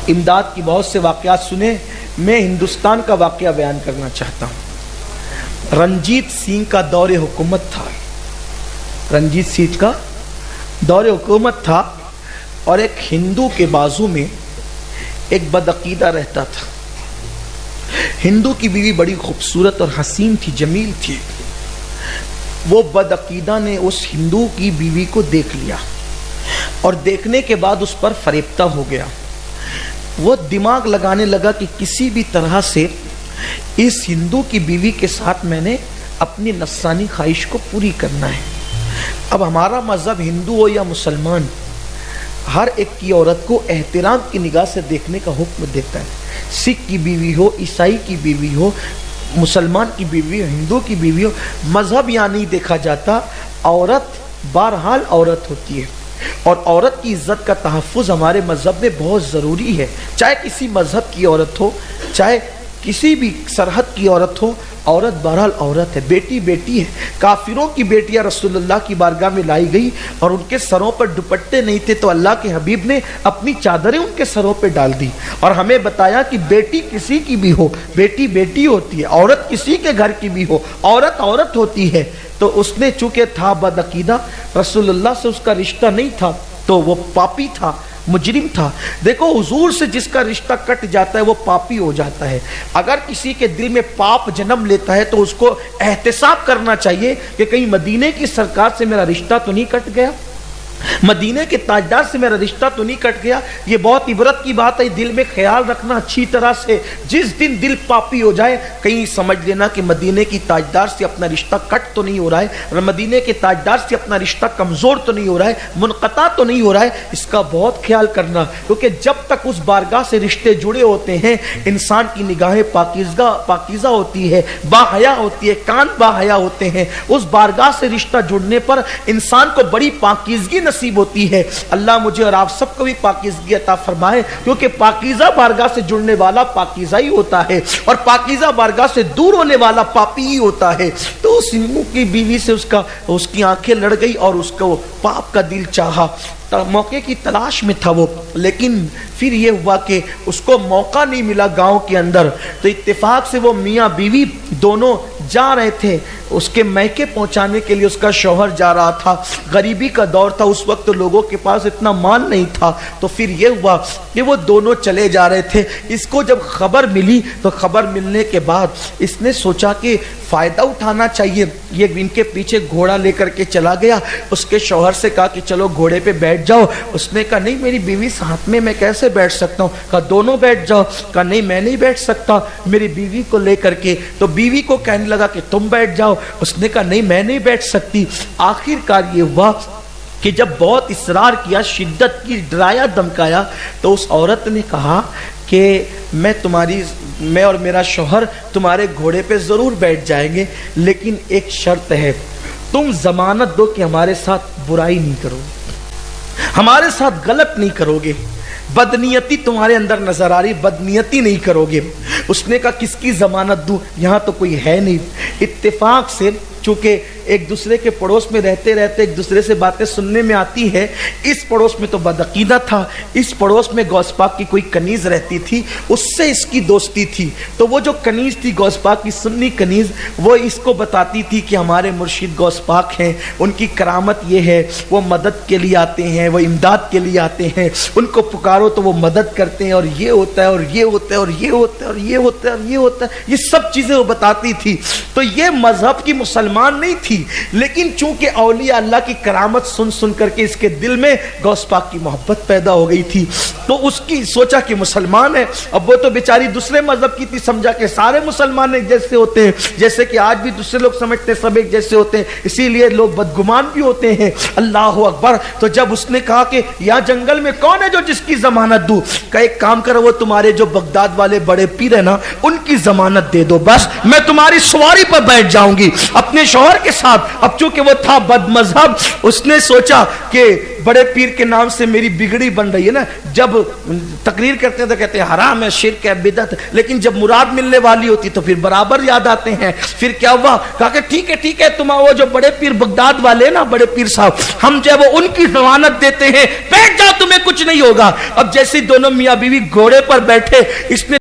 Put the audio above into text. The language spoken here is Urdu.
امداد کی بہت سے واقعات سنے، میں ہندوستان کا واقعہ بیان کرنا چاہتا ہوں۔ رنجیت سنگھ کا دور حکومت تھا، رنجیت سنگھ کا دور حکومت تھا، اور ایک ہندو کے بازو میں ایک بدعقیدہ رہتا تھا۔ ہندو کی بیوی بڑی خوبصورت اور حسین تھی، جمیل تھی۔ وہ بدعقیدہ نے اس ہندو کی بیوی کو دیکھ لیا، اور دیکھنے کے بعد اس پر فریفتہ ہو گیا۔ وہ دماغ لگانے لگا کہ کسی بھی طرح سے اس ہندو کی بیوی کے ساتھ میں نے اپنی نفسانی خواہش کو پوری کرنا ہے۔ اب ہمارا مذہب ہندو ہو یا مسلمان، ہر ایک کی عورت کو احترام کی نگاہ سے دیکھنے کا حکم دیتا ہے۔ سکھ کی بیوی ہو، عیسائی کی بیوی ہو، مسلمان کی بیوی ہو، ہندو کی بیوی ہو، مذہب یہاں نہیں دیکھا جاتا۔ عورت بہرحال عورت ہوتی ہے، اور عورت کی عزت کا تحفظ ہمارے مذہب میں بہت ضروری ہے۔ چاہے کسی مذہب کی عورت ہو، چاہے کسی بھی سرحد کی عورت ہو، عورت بہرحال عورت ہے، بیٹی بیٹی ہے۔ کافروں کی بیٹیاں رسول اللہ کی بارگاہ میں لائی گئی، اور ان کے سروں پر دوپٹے نہیں تھے، تو اللہ کے حبیب نے اپنی چادریں ان کے سروں پہ ڈال دی، اور ہمیں بتایا کہ بیٹی کسی کی بھی ہو، بیٹی بیٹی ہوتی ہے، عورت کسی کے گھر کی بھی ہو، عورت عورت ہوتی ہے۔ تو اس نے چونکہ تھا بدعقیدہ، رسول اللہ سے اس کا رشتہ نہیں تھا، تو وہ پاپی تھا، مجرم تھا۔ دیکھو حضور سے جس کا رشتہ کٹ جاتا ہے وہ پاپی ہو جاتا ہے۔ اگر کسی کے دل میں پاپ جنم لیتا ہے تو اس کو احتساب کرنا چاہیے کہ کہیں مدینے کی سرکار سے میرا رشتہ تو نہیں کٹ گیا، مدینے کے تاجدار سے میرا رشتہ تو نہیں کٹ گیا۔ یہ بہت عبرت کی بات ہے، دل میں خیال رکھنا اچھی طرح سے۔ جس دن دل پاپی ہو جائے، کہیں سمجھ لینا کہ مدینے کی تاجدار سے اپنا رشتہ کٹ تو نہیں ہو رہا ہے، مدینے کے تاجدار سے اپنا رشتہ کمزور تو نہیں ہو رہا ہے، منقطع تو نہیں ہو رہا ہے۔ اس کا بہت خیال کرنا، کیونکہ جب تک اس بارگاہ سے رشتے جڑے ہوتے ہیں، انسان کی نگاہیں پاکیزہ ہوتی ہے، باحیا ہوتی ہے، کان باحیا ہوتے ہیں۔ اس بارگاہ سے رشتہ جڑنے پر انسان کو بڑی پاکیزگی نصیب ہوتی ہے۔ اللہ مجھے اور آپ سب کو بھی پاکیزگی عطا فرمائے، کیونکہ پاکیزہ بارگاہ سے جڑنے والا پاکیزہ ہی ہوتا ہے، اور پاکیزہ بارگاہ سے دور ہونے والا پاپی ہی ہوتا ہے۔ تو اس ہندو کی بیوی سے اس کی آنکھیں لڑ گئی، اور اس کو پاپ کا دل چاہا، موقع کی تلاش میں تھا وہ، لیکن پھر یہ ہوا کہ اس کو موقع نہیں ملا گاؤں کے اندر۔ تو اتفاق سے وہ میاں بیوی دونوں جا رہے تھے، اس کے میکے پہنچانے کے لیے اس کا شوہر جا رہا تھا۔ غریبی کا دور تھا اس وقت، تو لوگوں کے پاس اتنا مال نہیں تھا، تو پھر یہ ہوا کہ وہ دونوں چلے جا رہے تھے۔ اس کو جب خبر ملی، تو خبر ملنے کے بعد اس نے سوچا کہ فائدہ اٹھانا چاہیے، یہ ان کے پیچھے گھوڑا لے کر کے چلا گیا۔ اس کے شوہر سے کہا کہ چلو گھوڑے پہ بیٹھ جاؤ۔ اس نے کہا نہیں، میری بیوی ساتھ میں کیسے بیٹھ سکتا ہوں؟ کہا دونوں بیٹھ جاؤ۔ کہا نہیں، میں نہیں بیٹھ سکتا میری بیوی کو لے کر کے۔ تو بیوی کو کہنے لگا کہ تم بیٹھ جاؤ۔ اس نے کہا نہیں، میں نہیں بیٹھ سکتی۔ آخر کار یہ ہوا کہ جب بہت اصرار کیا، شدت کی، ڈرایا دھمکایا، تو اس عورت نے کہا کہ میں اور میرا شوہر تمہارے گھوڑے پہ ضرور بیٹھ جائیں گے، لیکن ایک شرط ہے، تم ضمانت دو کہ ہمارے ساتھ برائی نہیں کرو گے، ہمارے ساتھ غلط نہیں کرو گے، بدنیتی تمہارے اندر نظر آ رہی، بدنیتی نہیں کرو گے۔ اس نے کہا کس کی ضمانت دوں، یہاں تو کوئی ہے نہیں۔ اتفاق سے چونکہ ایک دوسرے کے پڑوس میں رہتے رہتے ایک دوسرے سے باتیں سننے میں آتی ہے۔ اس پڑوس میں تو بدعقیدہ تھا، اس پڑوس میں غوث پاک کی کوئی کنیز رہتی تھی، اس سے اس کی دوستی تھی۔ تو وہ جو کنیز تھی غوث پاک کی سنی کنیز، وہ اس کو بتاتی تھی کہ ہمارے مرشد غوث پاک ہیں، ان کی کرامت یہ ہے، وہ مدد کے لیے آتے ہیں، وہ امداد کے لیے آتے ہیں، ان کو پکارو تو وہ مدد کرتے ہیں، اور یہ ہوتا ہے اور یہ ہوتا ہے اور یہ ہوتا ہے اور یہ ہوتا ہے اور یہ ہوتا ہے، یہ سب چیزیں وہ بتاتی تھی۔ تو یہ مذہب کی مسلمان نہیں تھی، لیکن چونکہ اولیاء اللہ کی کرامت سن سن کر کے اس کے دل میں غوث پاک کی محبت پیدا ہو گئی تھی، تو اس کی سوچا کہ مسلمان ہے۔ اب وہ تو بیچاری دوسرے مذہب کی تھی، سمجھا کہ سارے مسلمان ایک جیسے ہوتے ہیں، جیسے کہ آج بھی دوسرے لوگ سمجھتے ہیں سب ایک جیسے ہوتے ہیں، اسی لیے لوگ بدگمان بھی ہوتے ہیں۔ اللہ اکبر۔ تو جب اس نے کہا کہ یا جنگل میں کون ہے جو جس کی ضمانت دوں، کہ ایک کام کرو، وہ تمہارے جو بغداد والے بڑے پیر ہیں نا، ان کی ضمانت دے دو، بس میں تمہاری سواری پر بیٹھ جاؤں گی، اپنے اپنے شوہر کے ساتھ، اب چونکہ وہ تھا بد مذہب، اس نے سوچا کہ بڑے پیر کے نام سے میری بگڑی بن رہی ہے نا، جب تقریر کرتے ہیں تو کہتے ہیں حرام ہے، شرک ہے، بدعت، لیکن جب مراد ملنے والی ہوتی تو پھر برابر یاد آتے ہیں۔ پھر کیا ہوا، کہا کہ ٹھیک ہے تم وہ جو بڑے پیر بغداد والے نا، بڑے پیر صاحب، ہم جو ہے وہ ان کی ضمانت دیتے ہیں، بیٹھ جاؤ تمہیں کچھ نہیں ہوگا۔ اب جیسے دونوں میاں بیوی گھوڑے پر بیٹھے، اس نے